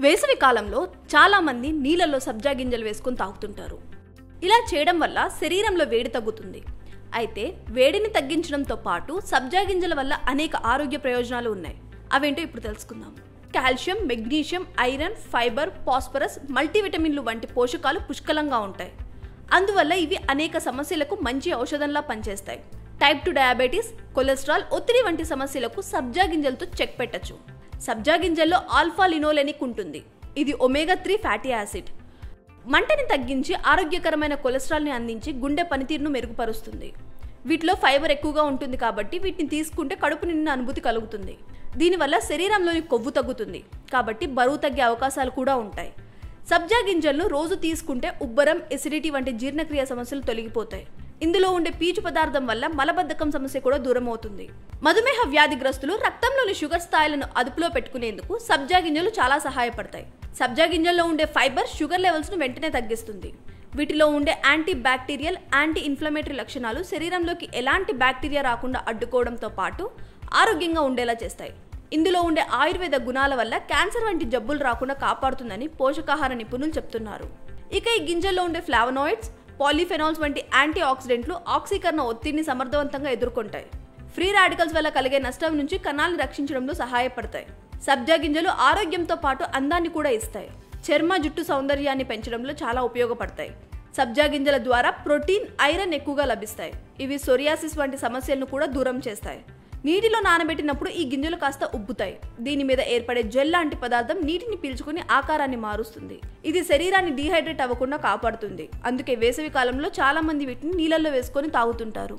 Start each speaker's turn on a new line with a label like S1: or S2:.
S1: వేసవి కాలంలో చాలా మంది నీళ్ళల్లో సబ్జా గింజలు వేసుకొని తాగుతుంటారు. ఇలా చేయడం వల్ల శరీరంలో వేడి తగ్గుతుంది. అయితే వేడిని తగ్గించడంతో పాటు సబ్జా గింజల వల్ల అనేక ఆరోగ్య ప్రయోజనాలు ఉన్నాయి. అవేంటో ఇప్పుడు తెలుసుకుందాం. Calcium, magnesium, iron, fibre, phosphorus, మల్టీవిటమిన్లు వంటి పోషకాలు పుష్కలంగా ఉంటాయి. అందువల్ల ఇవి అనేక సమస్యలకు మంచి ఔషధంలా పనిచేస్తాయి. టైప్ 2 డయాబెటీస్, కొలెస్ట్రాల్, ఒత్తిడి వంటి సమస్యలకు సబ్జా గింజలతో చెక్ పెట్టచ్చు. సబ్జా గింజల్లో ఆల్ఫా లినోలెనిక్ ఉంటుంది. ఇది ఒమేగా 3 ఫ్యాటీ యాసిడ్. మంటని తగ్గించి ఆరోగ్యకరమైన కొలెస్ట్రాల్ని అందించి గుండె పనితీరును మెరుగుపరుస్తుంది. వీటిలో ఫైబర్ ఎక్కువగా ఉంటుంది కాబట్టి వీటిని తీసుకుంటే కడుపు నిండిన అనుభూతి కలుగుతుంది. దీనివల్ల శరీరంలోని కొవ్వు తగ్గుతుంది కాబట్టి బరువు తగ్గే అవకాశాలు కూడా ఉంటాయి. సబ్జా గింజలను రోజు తీసుకుంటే ఉబ్బరం, ఎసిడిటీ వంటి జీర్ణక్రియ సమస్యలు తొలగిపోతాయి. ఇందులో ఉండే పీచు పదార్థం వల్ల మలబద్ధకం సమస్య కూడా దూరం అవుతుంది. మధుమేహ వ్యాధిగ్రస్తులు రక్తంలోని షుగర్ స్థాయిలను అదుపులో పెట్టుకునేందుకు సబ్జా గింజలు చాలా సహాయపడతాయి. సబ్జా గింజల్లో ఉండే ఫైబర్ షుగర్ లెవెల్స్ ను వెంటనే తగ్గిస్తుంది. వీటిలో ఉండే యాంటీ బ్యాక్టీరియల్, యాంటీ ఇన్ఫ్లమేటరీ లక్షణాలు శరీరంలోకి ఎలాంటి బ్యాక్టీరియా రాకుండా అడ్డుకోవడంతో పాటు ఆరోగ్యంగా ఉండేలా చేస్తాయి. ఇందులో ఉండే ఆయుర్వేద గుణాల వల్ల క్యాన్సర్ వంటి జబ్బులు రాకుండా కాపాడుతుందని పోషకాహార నిపుణులు చెప్తున్నారు. ఇక ఈ గింజల్లో ఉండే ఫ్లావనాయిడ్స్, పాలిఫెనాల్స్ వంటి యాంటీ ఆక్సిడెంట్లు ఆక్సీకరణ ఒత్తిడిని సమర్థవంతంగా ఎదుర్కొంటాయి. ఫ్రీ రాడికల్స్ వల్ల కలిగే నష్టం నుంచి కణాలను రక్షించడంలో సహాయపడతాయి. సబ్జా గింజలు ఆరోగ్యంతో పాటు అందాన్ని కూడా ఇస్తాయి. చర్మ, జుట్టు సౌందర్యాన్ని పెంచడంలో చాలా ఉపయోగపడతాయి. సబ్జా గింజల ద్వారా ప్రోటీన్, ఐరన్ ఎక్కువగా లభిస్తాయి. ఇవి సోరియాసిస్ వంటి సమస్యలను కూడా దూరం చేస్తాయి. నీటిలో నానబెట్టినప్పుడు ఈ గింజలు కాస్త ఉబ్బుతాయి. దీని మీద ఏర్పడే జెల్ లాంటి పదార్థం నీటిని పీల్చుకుని ఆకారాన్ని మారుస్తుంది. ఇది శరీరాన్ని డీహైడ్రేట్ అవ్వకుండా కాపాడుతుంది. అందుకే వేసవి కాలంలో చాలా మంది వీటిని నీళ్ళల్లో వేసుకొని తాగుతుంటారు.